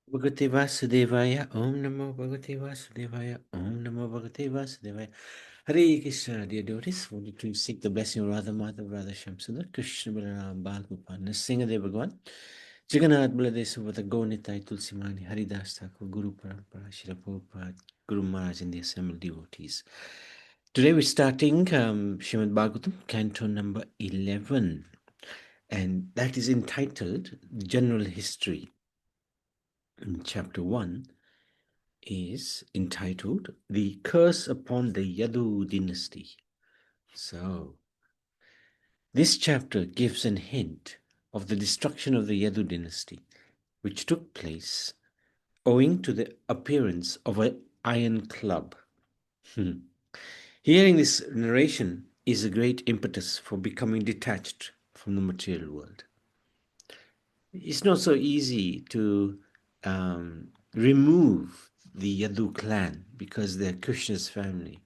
Bhagavate Vasudevaya, Om Namo Bhagavate Vasudevaya, Om Namo Bhagavate Vasudevaya. Hare Krishna, dear devotees, wanted to seek the blessing of Radha Madhav, Radha Shamsundar, Krishna Balaram, Bal Gopal, Nrsimhadev Bhagavan, Jagannath Baladev Subhadra, Gaunitai, Tulsimani, Haridas Thakur, Guru Parampara, Srila Prabhupada, Guru Maharaj, and the assembled devotees. Today we're starting Srimad Bhagavatam, Canto number 11, and that is entitled General History. In chapter 1 is entitled The Curse Upon the Yadu Dynasty. So, this chapter gives an hint of the destruction of the Yadu dynasty, which took place owing to the appearance of an iron club. Hearing this narration is a great impetus for becoming detached from the material world. It's not so easy to remove the Yadu clan because they're Krishna's family.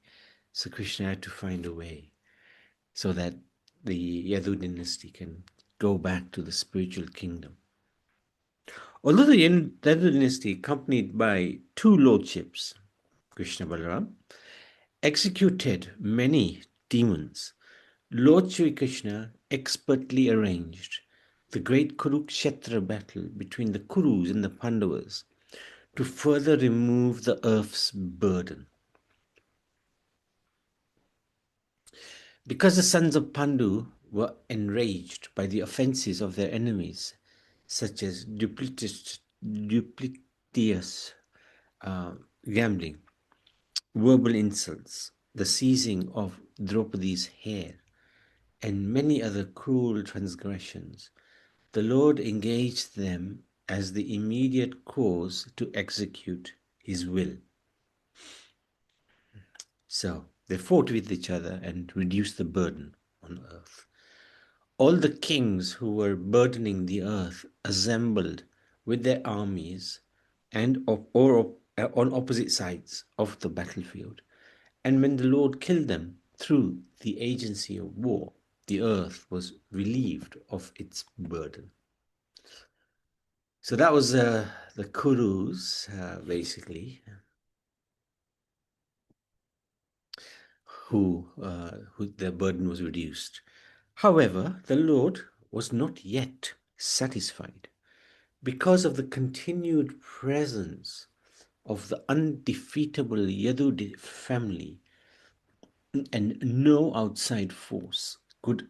So Krishna had to find a way so that the Yadu dynasty can go back to the spiritual kingdom. Although the Yadu dynasty, accompanied by two lordships, Krishna Balaram, executed many demons, Lord Sri Krishna expertly arranged the great Kurukshetra battle between the Kurus and the Pandavas to further remove the earth's burden. Because the sons of Pandu were enraged by the offences of their enemies, such as duplicitous gambling, verbal insults, the seizing of Draupadi's hair, and many other cruel transgressions, the Lord engaged them as the immediate cause to execute his will. So they fought with each other and reduced the burden on earth. All the kings who were burdening the earth assembled with their armies and on opposite sides of the battlefield. And when the Lord killed them through the agency of war, the earth was relieved of its burden. So that was the Kurus, basically, who their burden was reduced. However, the Lord was not yet satisfied because of the continued presence of the undefeatable Yadu family, and no outside force could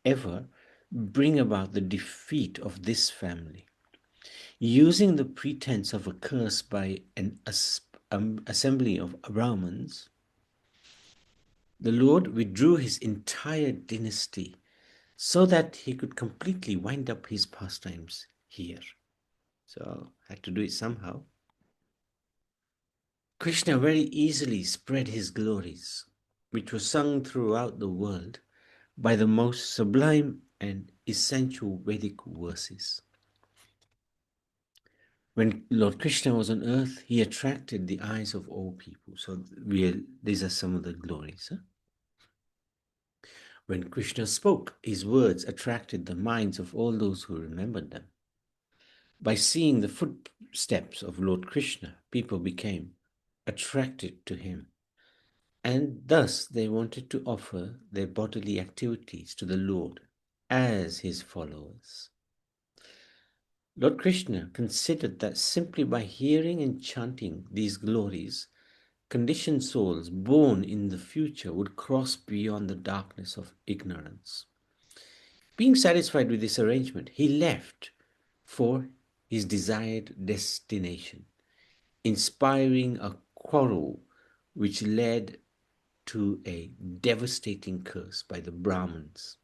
ever bring about the defeat of this family. Using the pretense of a curse by an assembly of Brahmins, the Lord withdrew his entire dynasty so that he could completely wind up his pastimes here. So, had to do it somehow. Krishna very easily spread his glories, which were sung throughout the world by the most sublime and essential Vedic verses. When Lord Krishna was on earth, he attracted the eyes of all people. So these are some of the glories. Huh? When Krishna spoke, his words attracted the minds of all those who remembered them. By seeing the footsteps of Lord Krishna, people became attracted to him. And thus they wanted to offer their bodily activities to the Lord as his followers. Lord Krishna considered that simply by hearing and chanting these glories, conditioned souls born in the future would cross beyond the darkness of ignorance. Being satisfied with this arrangement, he left for his desired destination, inspiring a quarrel which led to a devastating curse by the Brahmins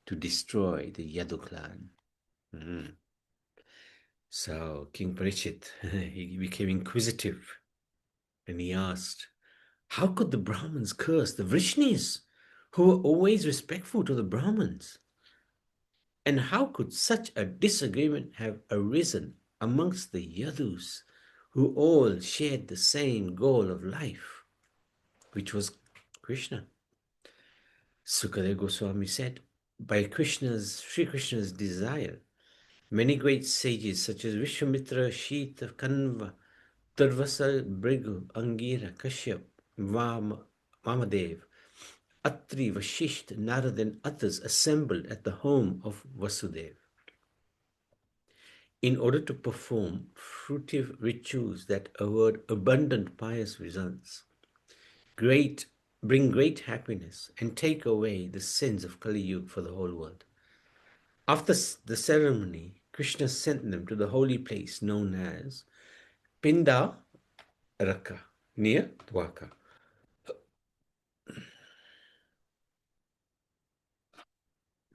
to destroy the Yadu clan. So King Parikshit, he became inquisitive and he asked, how could the Brahmins curse the Vrishnis, who were always respectful to the Brahmins? And how could such a disagreement have arisen amongst the Yadus, who all shared the same goal of life, which was Krishna? Sukadeva Goswami said, by Sri Krishna's desire, Many great sages such as Vishwamitra, Shita, Kanva, Durvasa, Brigu, Angira, Kashyap, Vamadev, Atri, Vashisht, Narad and others assembled at the home of Vasudev in order to perform fruitive rituals that award abundant pious results, bring great happiness, and take away the sins of Kali Yuga for the whole world. After the ceremony, Krishna sent them to the holy place known as Pinda Raka, near Dwarka.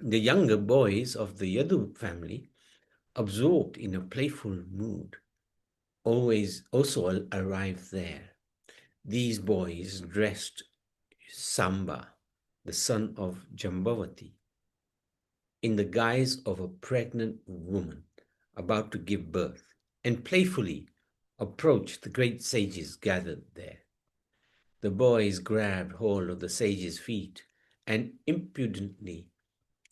The younger boys of the Yadu family, absorbed in a playful mood, also arrived there. These boys dressed Samba, the son of Jambavati, in the guise of a pregnant woman about to give birth, and playfully approached the great sages gathered there. The boys grabbed hold of the sages' feet and impudently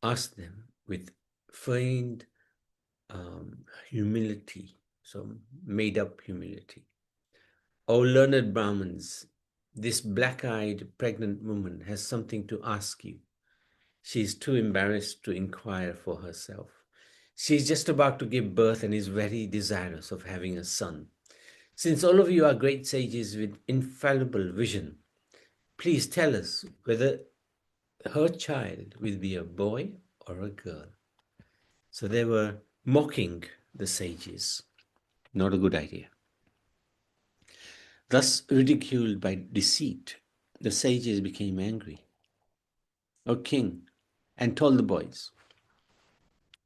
asked them with feigned humility, so made up humility. O learned Brahmins, this black-eyed pregnant woman has something to ask you. She is too embarrassed to inquire for herself. She is just about to give birth and is very desirous of having a son. Since all of you are great sages with infallible vision, please tell us whether her child will be a boy or a girl. So they were mocking the sages. Not a good idea. Thus ridiculed by deceit, the sages became angry. O king, and told the boys,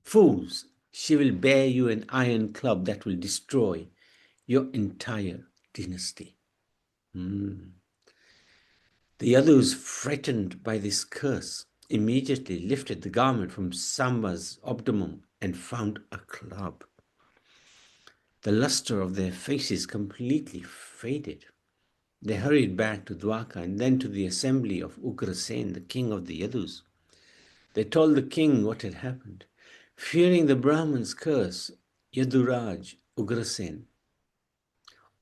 fools, she will bear you an iron club that will destroy your entire dynasty. The others, frightened by this curse, immediately lifted the garment from Samba's abdomen and found a club. The luster of their faces completely faded. They hurried back to Dwarka and then to the assembly of Ugrasen, the king of the Yadus. They told the king what had happened. Fearing the Brahman's curse, Yaduraj Ugrasen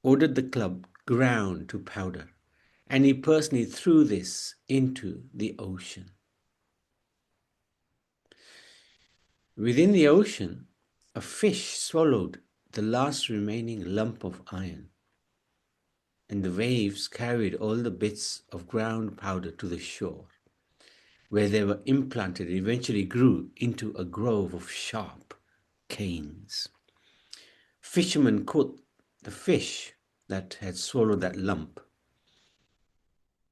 ordered the club ground to powder, and he personally threw this into the ocean. Within the ocean, a fish swallowed the last remaining lump of iron, and the waves carried all the bits of ground powder to the shore, where they were implanted and eventually grew into a grove of sharp canes. Fishermen caught the fish that had swallowed that lump,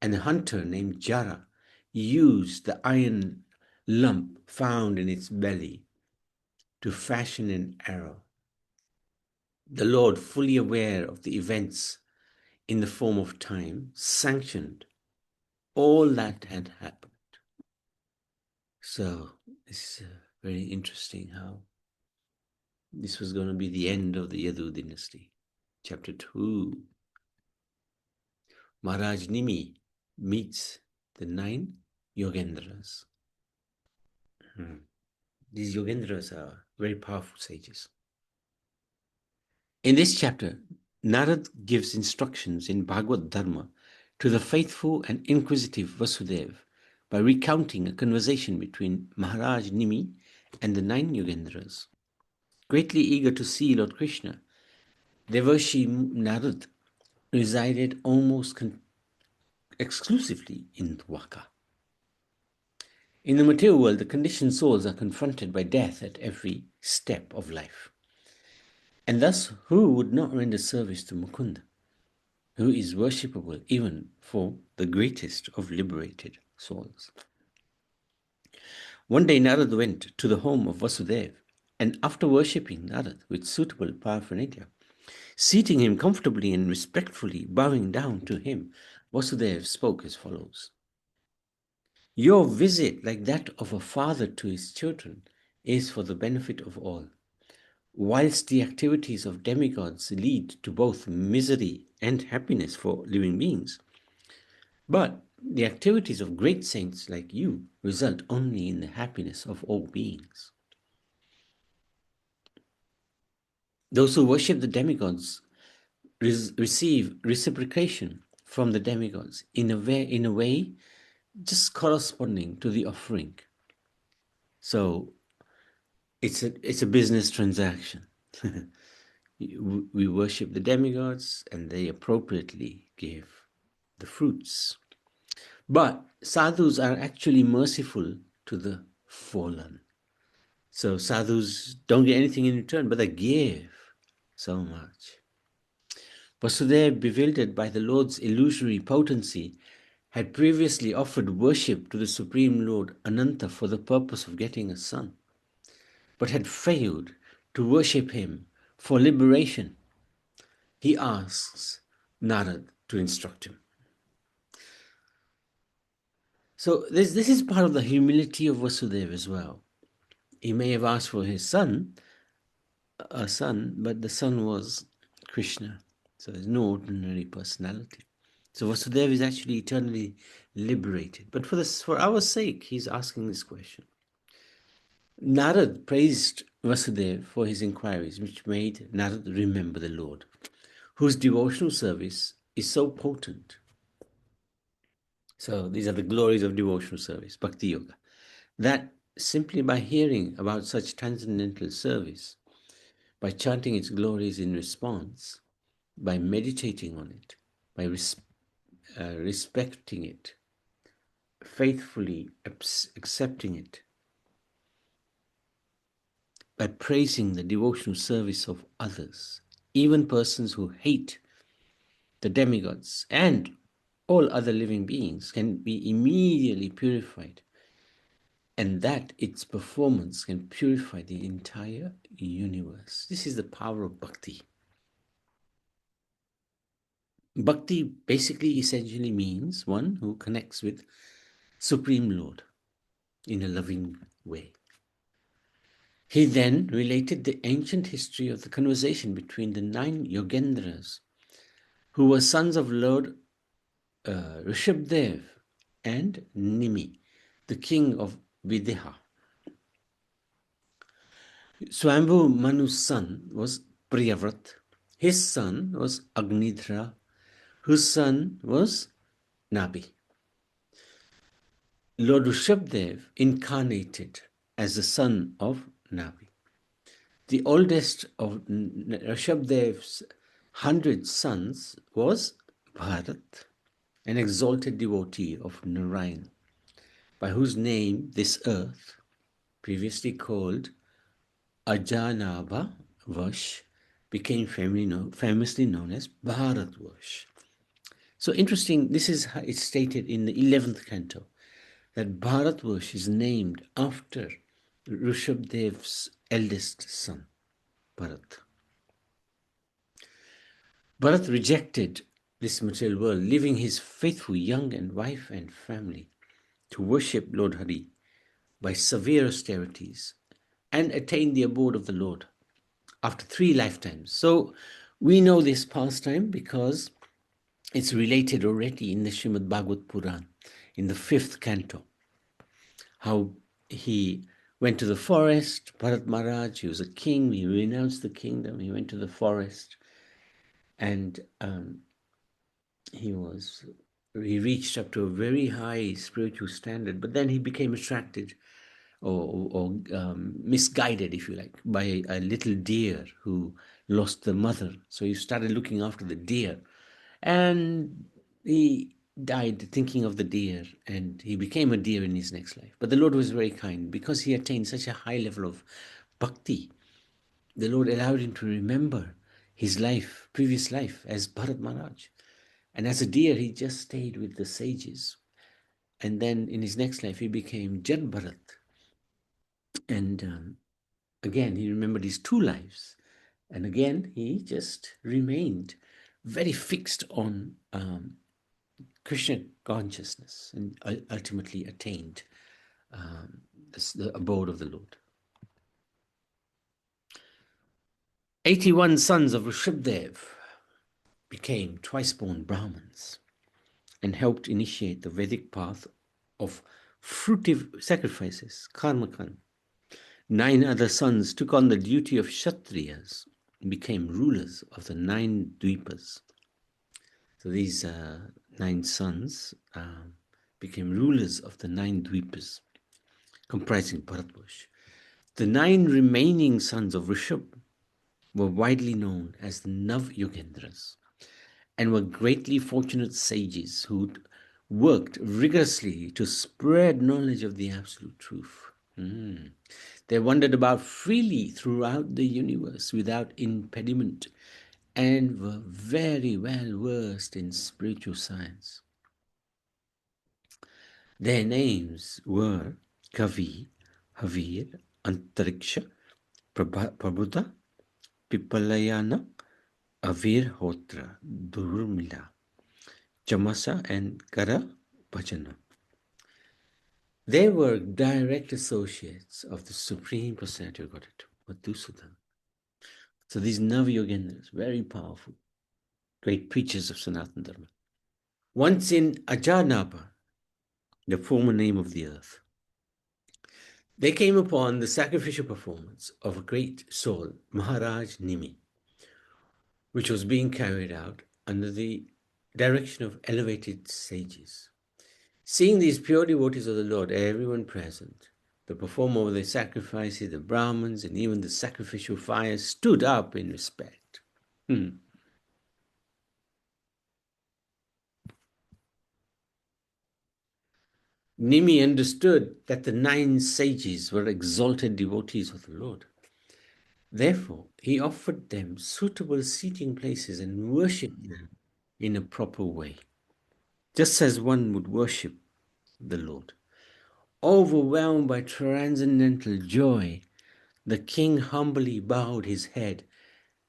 and a hunter named Jara used the iron lump found in its belly to fashion an arrow. The Lord, fully aware of the events in the form of time, sanctioned all that had happened. So it's very interesting how this was going to be the end of the Yadu dynasty. Chapter 2. Maharaj Nimi meets the 9 Yogendras. These Yogendras are very powerful sages. In this chapter, Narad gives instructions in Bhagavad Dharma to the faithful and inquisitive Vasudev by recounting a conversation between Maharaj Nimi and the 9 Yogendras. Greatly eager to see Lord Krishna, Devarshi Narad resided almost exclusively in Dwarka. In the material world, the conditioned souls are confronted by death at every step of life. And thus, who would not render service to Mukunda, who is worshipable even for the greatest of liberated souls? One day Narad went to the home of Vasudev, and after worshipping Narad with suitable paraphernalia, seating him comfortably and respectfully bowing down to him, Vasudev spoke as follows. Your visit, like that of a father to his children, is for the benefit of all. Whilst the activities of demigods lead to both misery and happiness for living beings, but the activities of great saints like you result only in the happiness of all beings. Those who worship the demigods receive reciprocation from the demigods in a way just corresponding to the offering. So it's a business transaction. We worship the demigods and they appropriately give the fruits. But sadhus are actually merciful to the fallen. So sadhus don't get anything in return, but they give so much. Vasudeva, bewildered by the Lord's illusory potency, had previously offered worship to the Supreme Lord Ananta for the purpose of getting a son, but had failed to worship him for liberation. He asks Narad to instruct him. So this is part of the humility of Vasudeva as well. He may have asked for his son, a son, but the son was Krishna. So there's no ordinary personality. So Vasudeva is actually eternally liberated. But for our sake, he's asking this question. Narad praised Vasudeva for his inquiries, which made Narad remember the Lord, whose devotional service is so potent. So these are the glories of devotional service, Bhakti Yoga. That simply by hearing about such transcendental service, by chanting its glories in response, by meditating on it, by respecting it, faithfully accepting it, by praising the devotional service of others, even persons who hate the demigods and all other living beings can be immediately purified, and that its performance can purify the entire universe. This is the power of bhakti. Bhakti basically essentially means one who connects with Supreme Lord in a loving way. He then related the ancient history of the conversation between the 9 Yogendras, who were sons of Lord Rishabdev and Nimi, the king of Videha. Swambhu Manu's son was Priyavrat. His son was Agnidhra, whose son was Nabi. Lord Rishabdev incarnated as the son of Nabi. The oldest of Rishabdev's 100 sons was Bharat, an exalted devotee of Narayan, by whose name this earth, previously called Ajanabha Vash, became famously known as Bharatvash. So interesting, this is how it's stated in the 11th canto, that Bharatvash is named after Rishabdev's eldest son, Bharat. Bharat rejected this material world, leaving his faithful young and wife and family to worship Lord Hari by severe austerities and attain the abode of the Lord after 3 lifetimes. So we know this pastime because it's related already in the Srimad Bhagavatam Puran, in the 5th canto, how he went to the forest, Bharat Maharaj, he was a king, he renounced the kingdom, he went to the forest, and he reached up to a very high spiritual standard, but then he became attracted or misguided, if you like, by a little deer who lost the mother. So he started looking after the deer, and he died thinking of the deer, and he became a deer in his next life. But the Lord was very kind because he attained such a high level of bhakti. The Lord allowed him to remember his life, previous life, as Bharat Maharaj. And as a deer, he just stayed with the sages. And then in his next life, he became Jad Bharat. And again, he remembered his 2 lives. And again, he just remained very fixed on Krishna consciousness and ultimately attained the abode of the Lord. 81 sons of Rishabdev became twice-born Brahmins and helped initiate the Vedic path of fruitive sacrifices, karmakan. 9 other sons took on the duty of Kshatriyas, became rulers of the 9 dweepas. So these 9 sons became rulers of the 9 dweepas, comprising Bharatvarsh. The 9 remaining sons of Rishabh were widely known as the Nav-Yogendras and were greatly fortunate sages who worked rigorously to spread knowledge of the absolute truth. They wandered about freely throughout the universe without impediment and were very well versed in spiritual science. Their names were Kavi, Havir, Antariksha, Prabhuda, Pipalayana, Avirhotra, Durmila, Chamasa, and Kara Bhajana. They were direct associates of the Supreme Personality of Godhead, Madhusudan. So these Navayogendras, very powerful, great preachers of Sanatana Dharma. Once in Ajanaba, the former name of the earth, they came upon the sacrificial performance of a great soul, Maharaj Nimi, which was being carried out under the direction of elevated sages. Seeing these pure devotees of the Lord, everyone present, the performer of the sacrifices, the Brahmins, and even the sacrificial fire stood up in respect. Nimi understood that the 9 sages were exalted devotees of the Lord. Therefore, he offered them suitable seating places and worshipped them in a proper way, just as one would worship the Lord. Overwhelmed by transcendental joy, the king humbly bowed his head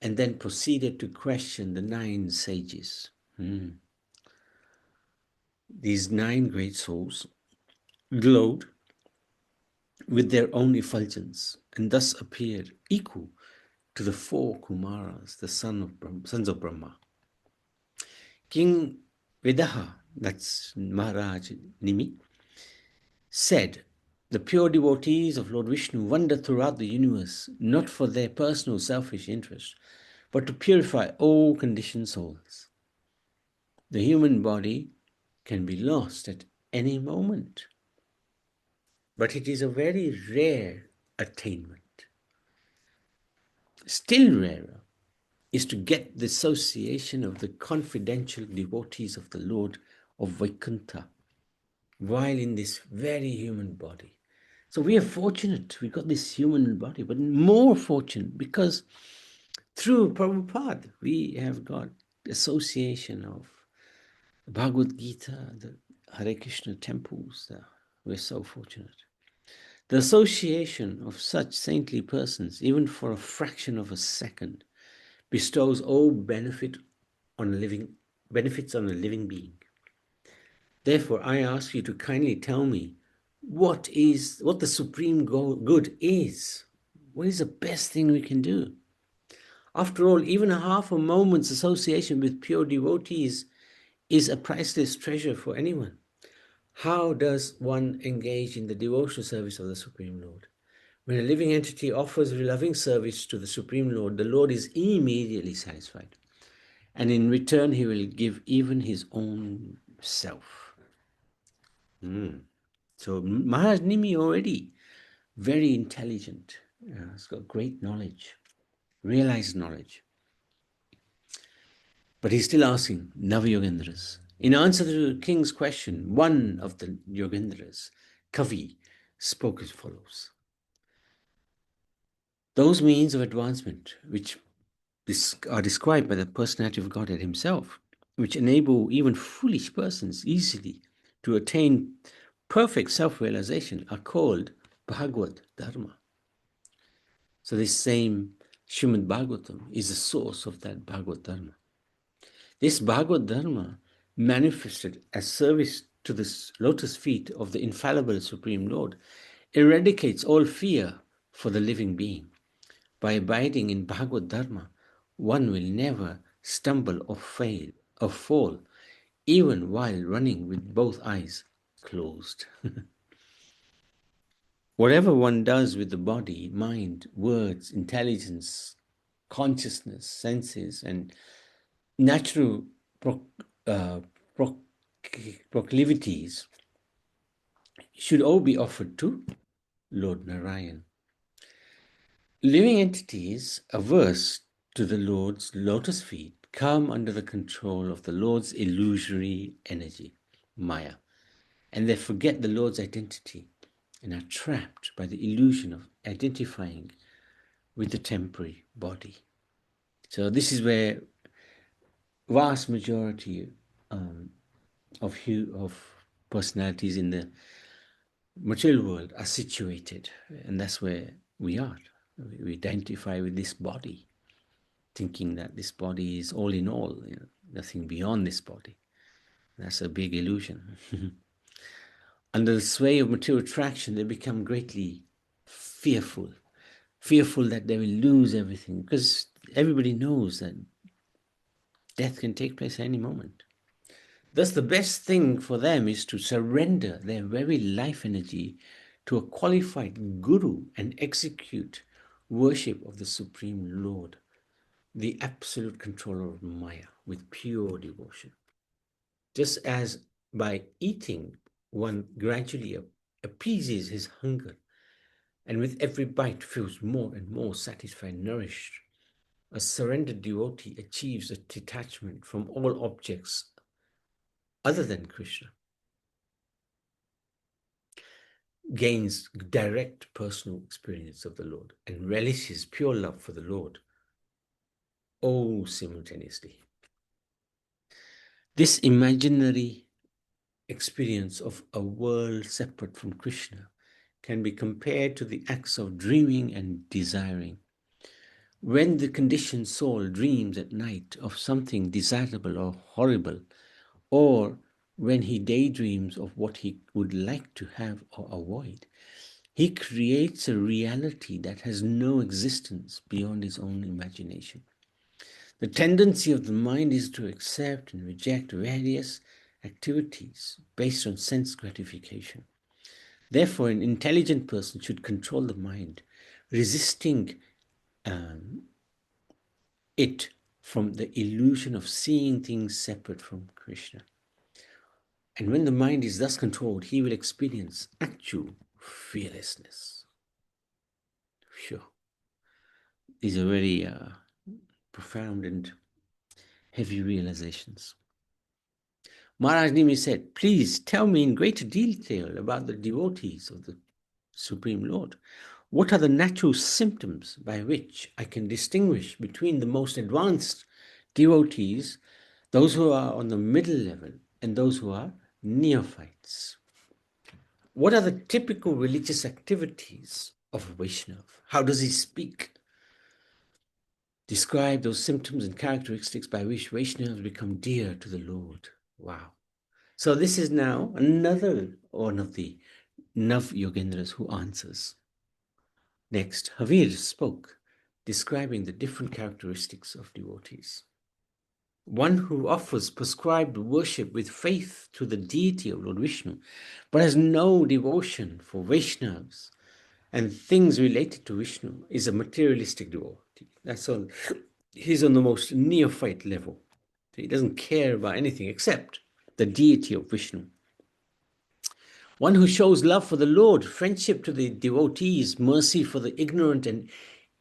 and then proceeded to question the 9 sages. These 9 great souls glowed with their own effulgence and thus appeared equal to the 4 Kumaras, the sons of Brahma. King Vidaha, that's Maharaj Nimi, said, the pure devotees of Lord Vishnu wander throughout the universe, not for their personal selfish interest, but to purify all conditioned souls. The human body can be lost at any moment, but it is a very rare attainment. Still rarer is to get the association of the confidential devotees of the Lord of Vaikuntha while in this very human body. So we are fortunate, we got this human body, but more fortunate because through Prabhupada we have got association of the Bhagavad Gita, the Hare Krishna temples. We're so fortunate. The association of such saintly persons, even for a fraction of a second, bestows all benefits on a living being. Therefore, I ask you to kindly tell me what the supreme good is. What is the best thing we can do? After all, even a half a moment's association with pure devotees is a priceless treasure for anyone. How does one engage in the devotional service of the Supreme Lord? When a living entity offers loving service to the Lord is immediately satisfied. And in return, he will give even his own self. So Maharaj Nimi already very intelligent. He's got great knowledge, realized knowledge. But he's still asking Navayogendras. In answer to the king's question, one of the Yogendras, Kavi, spoke as follows. Those means of advancement which are described by the personality of Godhead himself, which enable even foolish persons easily to attain perfect self-realization, are called Bhagavad Dharma. So this same Srimad Bhagavatam is the source of that Bhagavad Dharma. This Bhagavad Dharma, manifested as service to the lotus feet of the infallible Supreme Lord, eradicates all fear for the living being. By abiding in Bhagavad Dharma, one will never stumble or fail or fall, even while running with both eyes closed. Whatever one does with the body, mind, words, intelligence, consciousness, senses, and natural uh, pro- proclivities should all be offered to Lord Narayan. Living entities averse to the Lord's lotus feet come under the control of the Lord's illusory energy, Maya, and they forget the Lord's identity and are trapped by the illusion of identifying with the temporary body. So this is where vast majority of personalities in the material world are situated, and that's where we are. We identify with this body, thinking that this body is all in all, nothing beyond this body. That's a big illusion. Under the sway of material attraction, they become greatly fearful, fearful that they will lose everything, because everybody knows that death can take place at any moment. Thus, the best thing for them is to surrender their very life energy to a qualified guru and execute worship of the Supreme Lord, the absolute controller of Maya, with pure devotion. Just as by eating, one gradually appeases his hunger and with every bite feels more and more satisfied and nourished, a surrendered devotee achieves a detachment from all objects other than Krishna, gains direct personal experience of the Lord, and relishes pure love for the Lord, all simultaneously. This imaginary experience of a world separate from Krishna can be compared to the acts of dreaming and desiring. When the conditioned soul dreams at night of something desirable or horrible, or when he daydreams of what he would like to have or avoid, he creates a reality that has no existence beyond his own imagination. The tendency of the mind is to accept and reject various activities based on sense gratification. Therefore, an intelligent person should control the mind, resisting it from the illusion of seeing things separate from Krishna. And when the mind is thus controlled, he will experience actual fearlessness. Sure. These are very profound and heavy realizations. Maharaj Nimi said, please tell me in greater detail about the devotees of the Supreme Lord. What are the natural symptoms by which I can distinguish between the most advanced devotees, those who are on the middle level, and those who are neophytes? What are the typical religious activities of a Vaishnava? How does he speak? Describe those symptoms and characteristics by which Vaishnavas become dear to the Lord. Wow. So this is now another one of the Nav Yogendras who answers. Next, Havir spoke, describing the different characteristics of devotees. One who offers prescribed worship with faith to the deity of Lord Vishnu, but has no devotion for Vaishnavas and things related to Vishnu, is a materialistic devotee. That's all. He's on the most neophyte level. He doesn't care about anything except the deity of Vishnu. One who shows love for the Lord, friendship to the devotees, mercy for the ignorant, and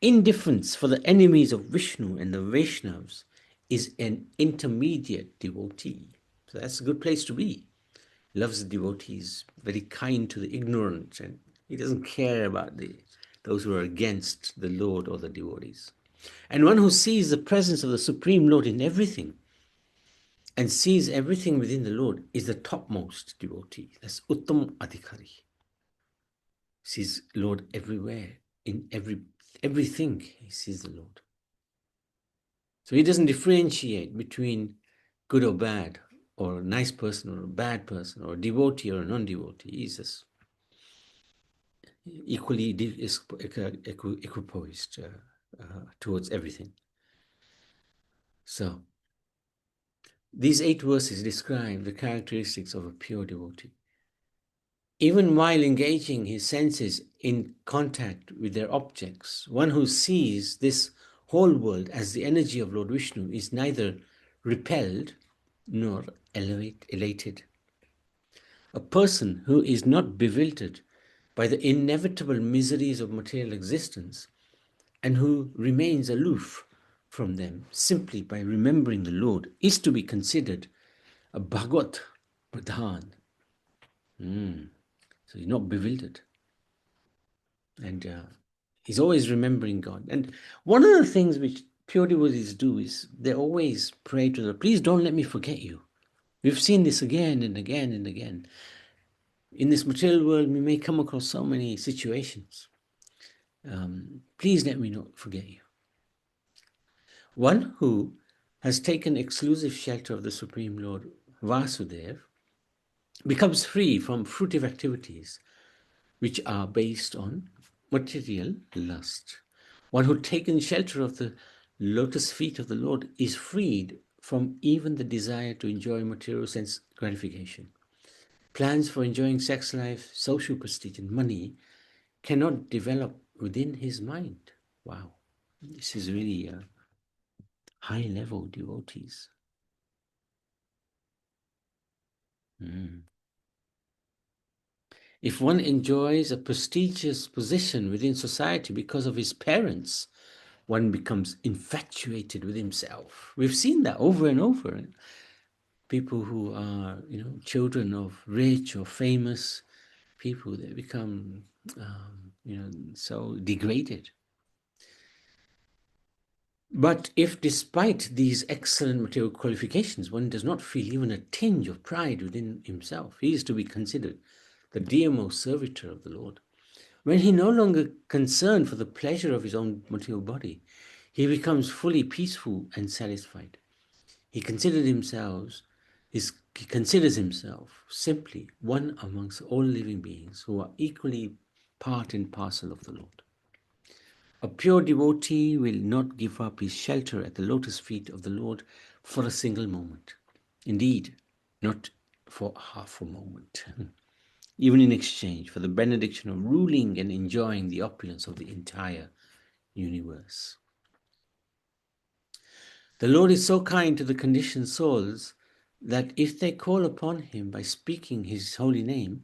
indifference for the enemies of Vishnu and the Vaishnavas is an intermediate devotee. So that's a good place to be. He loves the devotees, very kind to the ignorant, and he doesn't care about those who are against the Lord or the devotees. And one who sees the presence of the Supreme Lord in everything and sees everything within the Lord is the topmost devotee. That's Uttam Adhikari. Sees Lord everywhere, in everything he sees the Lord. So he doesn't differentiate between good or bad, or a nice person or a bad person, or a devotee or a non-devotee. He's just equally equipoised towards everything. So these 8 verses describe the characteristics of a pure devotee. Even while engaging his senses in contact with their objects, one who sees this whole world as the energy of Lord Vishnu is neither repelled nor elated. A person who is not bewildered by the inevitable miseries of material existence and who remains aloof from them simply by remembering the Lord is to be considered a Bhagavat Pradhan. So he's not bewildered. And he's always remembering God. And one of the things which pure devotees do is they always pray to the Lord, please don't let me forget you. We've seen this again and again and again. In this material world, we may come across so many situations. Please let me not forget you. One who has taken exclusive shelter of the Supreme Lord Vasudev becomes free from fruitive activities which are based on material lust. One who taken shelter of the lotus feet of the Lord is freed from even the desire to enjoy material sense gratification. Plans for enjoying sex life, social prestige, and money cannot develop within his mind. Wow, this is really high level devotees. If one enjoys a prestigious position within society because of his parents, one becomes infatuated with himself. We've seen that over and over. People who are, children of rich or famous people, they become, so degraded. But if despite these excellent material qualifications, one does not feel even a tinge of pride within himself, he is to be considered the dearmost servitor of the Lord. When he no longer concerned for the pleasure of his own material body, he becomes fully peaceful and satisfied. He considers himself simply one amongst all living beings who are equally part and parcel of the Lord. A pure devotee will not give up his shelter at the lotus feet of the Lord for a single moment. Indeed, not for half a moment. Even in exchange for the benediction of ruling and enjoying the opulence of the entire universe. The Lord is so kind to the conditioned souls that if they call upon him by speaking his holy name,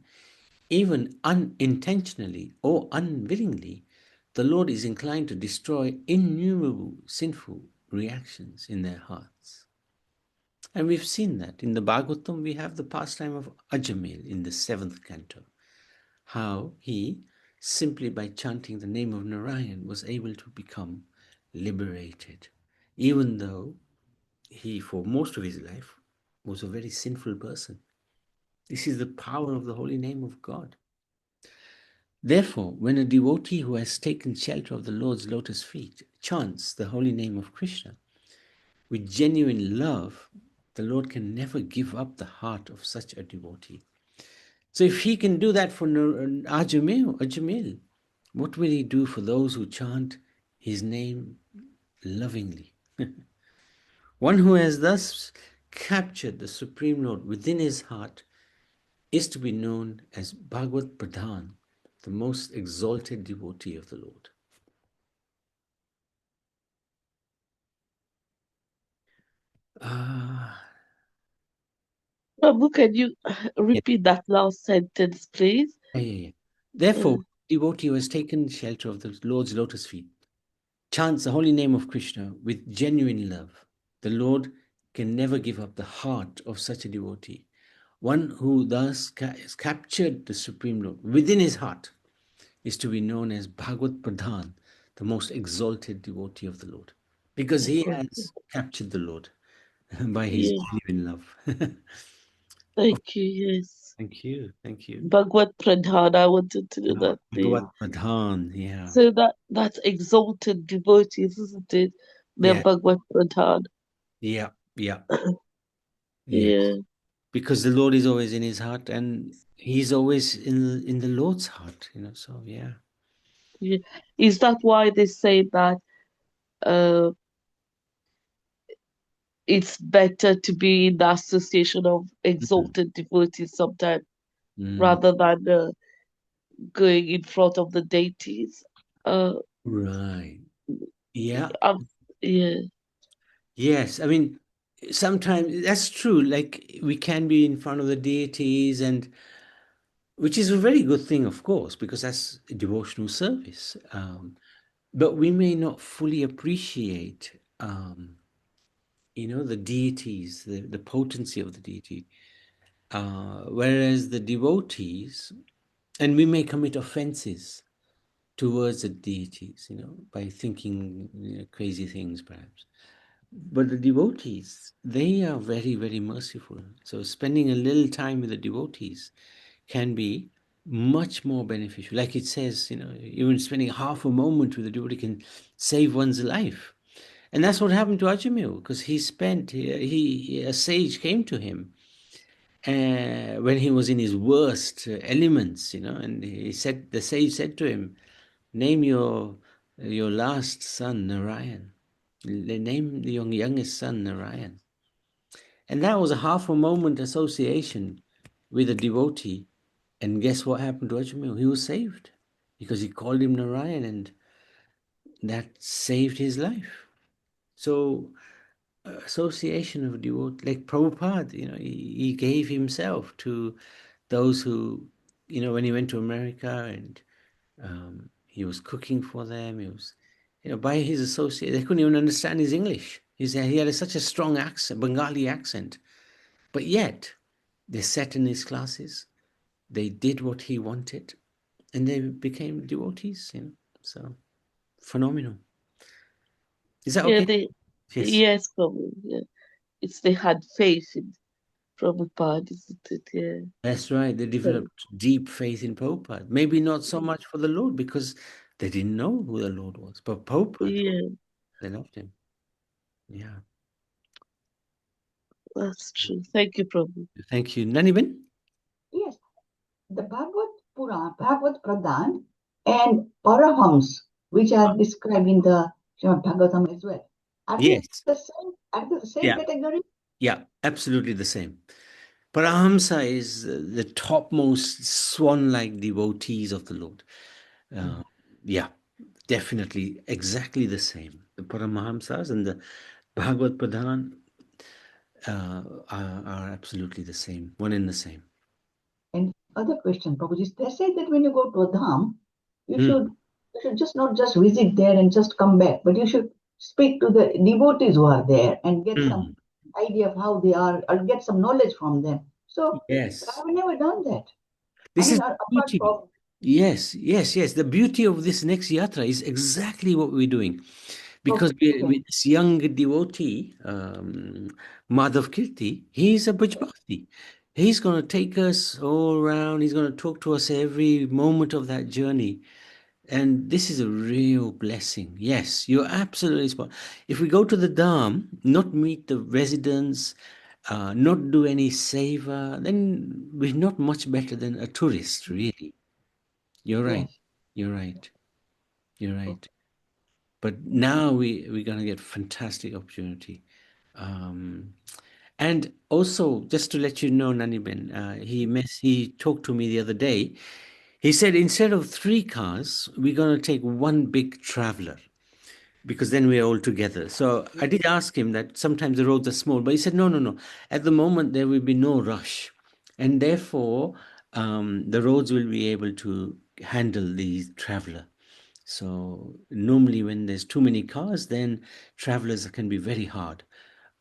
even unintentionally or unwillingly, the Lord is inclined to destroy innumerable sinful reactions in their hearts. And we've seen that. In the Bhagavatam, we have the pastime of Ajamil in the 7th canto. How he, simply by chanting the name of Narayan, was able to become liberated, even though he, for most of his life, was a very sinful person. This is the power of the holy name of God. Therefore, when a devotee who has taken shelter of the Lord's lotus feet chants the holy name of Krishna with genuine love, the Lord can never give up the heart of such a devotee. So if he can do that for Ajamil, what will he do for those who chant his name lovingly? One who has thus captured the Supreme Lord within his heart is to be known as Bhagavat Pradhan, the most exalted devotee of the Lord. Prabhu, can you repeat that last sentence, please? Yeah. Therefore, devotee who has taken shelter of the Lord's lotus feet chants the holy name of Krishna with genuine love. The Lord can never give up the heart of such a devotee. One who thus has captured the Supreme Lord within his heart is to be known as Bhagavat Pradhan, the most exalted devotee of the Lord, because he has captured the Lord by his Yeah, genuine love. thank you. Yes. Thank you. Thank you. Bhagavad Pradhan, I wanted to do that, please. Bhagavat Pradhan, yeah. So that's exalted devotees, isn't it? They're Yeah, Bhagavad Pradhan. yeah, yeah, yeah. Yeah, Because the Lord is always in his heart and he's always in the Lord's heart, so yeah. yeah. Is that why they say that uh, it's better to be in the association of Mm, exalted devotees sometimes mm, rather than going in front of the deities? Uh, right. Yeah. Yeah. Yes, I mean, sometimes that's true. Like we can be in front of the deities, and which is a very good thing, of course, because that's a devotional service. But we may not fully appreciate, the deities, the potency of the deity. Whereas the devotees, and we may commit offenses towards the deities, by thinking crazy things, perhaps. But the devotees, they are very, very merciful. So spending a little time with the devotees can be much more beneficial. Like it says, even spending half a moment with the devotee can save one's life. And that's what happened to Ajamil, because a sage came to him when he was in his worst elements, and the sage said to him, name your last son Narayan. Name your youngest son Narayan. And that was a half a moment association with a devotee. And guess what happened to Ajamil? He was saved because he called him Narayan, and that saved his life. So, association of devotee, like Prabhupada, he gave himself to those who, when he went to America, and he was cooking for them. He was, by his associate, they couldn't even understand his English. He had such a strong accent, Bengali accent, but yet they sat in his classes. They did what he wanted, and they became devotees. So phenomenal. Is that Yeah, okay? Yes, yes, Prabhu. Yeah. It's they had faith in Prabhupada, isn't it? Yeah. that's right. They So, developed deep faith in Prabhupada. Maybe not so much for the Lord because they didn't know who the Lord was, but Prabhupada, yeah, they loved him. Yeah. that's true. Thank you, Prabhu. Thank you. Naniben? Yes, the Bhagavad Pradhan and Parahams, which are described in the Srimad Bhagavatam as well, are they Yes. the same? Are they the same Yeah. category? Yeah. Absolutely the same. Paramahamsa is the topmost swan-like devotees of the Lord. Uh, yeah, definitely exactly the same. The Paramahamsas and the Bhagavad Pradhan are absolutely the same, one and the same. And other question, Prabhuji, they say that when you go to a dham, you Mm, should you should just not just visit there and just come back, but you should speak to the devotees who are there and get some mm. idea of how they are or get some knowledge from them. So Yes. I've never done that. I This mean, is apart beauty. from Yes, yes, yes. The beauty of this next yatra is exactly what we're doing. Because okay, okay, with this young devotee, Madhav Kirti, he's a Bhajbhakti. He's going to take us all around. He's going to talk to us every moment of that journey. And this is a real blessing. Yes, you're absolutely spot. If we go to the Dham, not meet the residents, not do any seva, then we're not much better than a tourist, really. You're right. yes, You're right. You're right. okay. But now we're going to get fantastic opportunity. Um, and also, just to let you know, Naniben, he talked to me the other day. He said instead of three cars, we're going to take one big traveler because then we're all together. So I did ask him that sometimes the roads are small, but he said, no, no, no. At the moment, there will be no rush. And therefore, the roads will be able to handle the traveler. So normally when there's too many cars, then travelers can be very hard.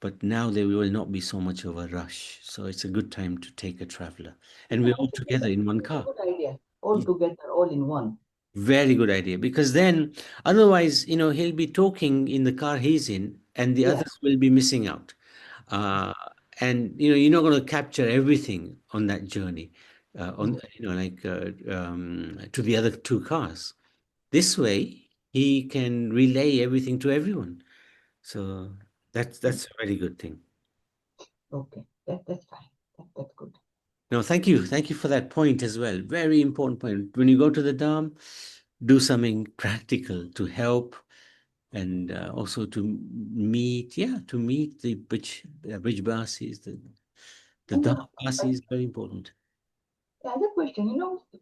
But now there will not be so much of a rush. So it's a good time to take a traveler. And we're all together in one It's a car. good idea. All together, all in one. Very good idea. Because then otherwise, he'll be talking in the car he's in and the Yeah. others will be missing out. Uh, and, you're not going to capture everything on that journey, Mm. to the other two cars. This way, he can relay everything to everyone. So that's a very good thing. Okay, that's fine. That's good. No, thank you for that point as well. Very important point. When you go to the dam, do something practical to help, and also to meet the bridge basis, the And dam basis. uh, Very important. the other question,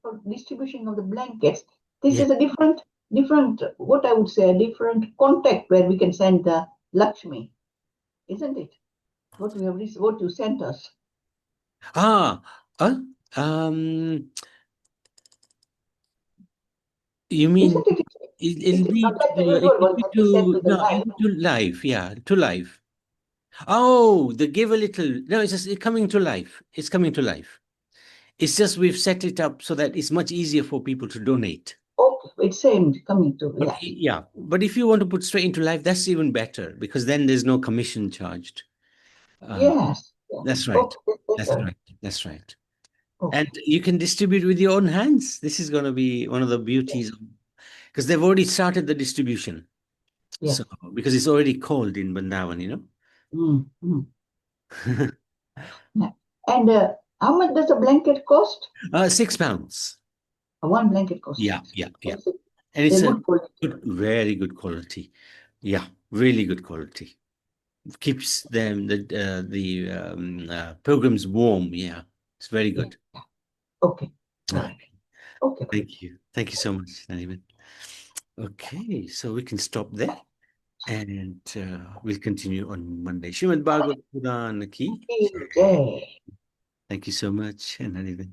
for distribution of the blankets, this Yeah. is a different, what I would say, a different contact where we can send the Lakshmi, isn't it? What you sent us. Ah, um, you mean Isn't it? it'll be Not like the usual one that we sent to the live. it'll be to life, yeah, to life. Oh, they give a little. No, it's just coming to life. It's coming to life. It's just we've set it up so that it's much easier for people to donate. Okay, it's same coming to But life. yeah, but if you want to put straight into life, that's even better because then there's no commission charged. Yes. That's right. Okay, That's better. right. That's right. Okay. And you can distribute with your own hands. This is going to be one of the beauties because they've already started the distribution. Yeah. So because it's already cold in Bandavan, Yeah. And how much does a blanket cost? £6. One blanket costs Yeah, 6. yeah, yeah. Is it? And it's They're a good quality. very good quality. Yeah, really good quality. Keeps them the pilgrims warm. Yeah, it's very good. Yeah. Okay. All Ah, right. Okay. thank you so much, Nariman. Okay, so we can stop there and we'll continue on Monday. Srimad Bhagavatam ki. Jai. Thank you so much, Nariman.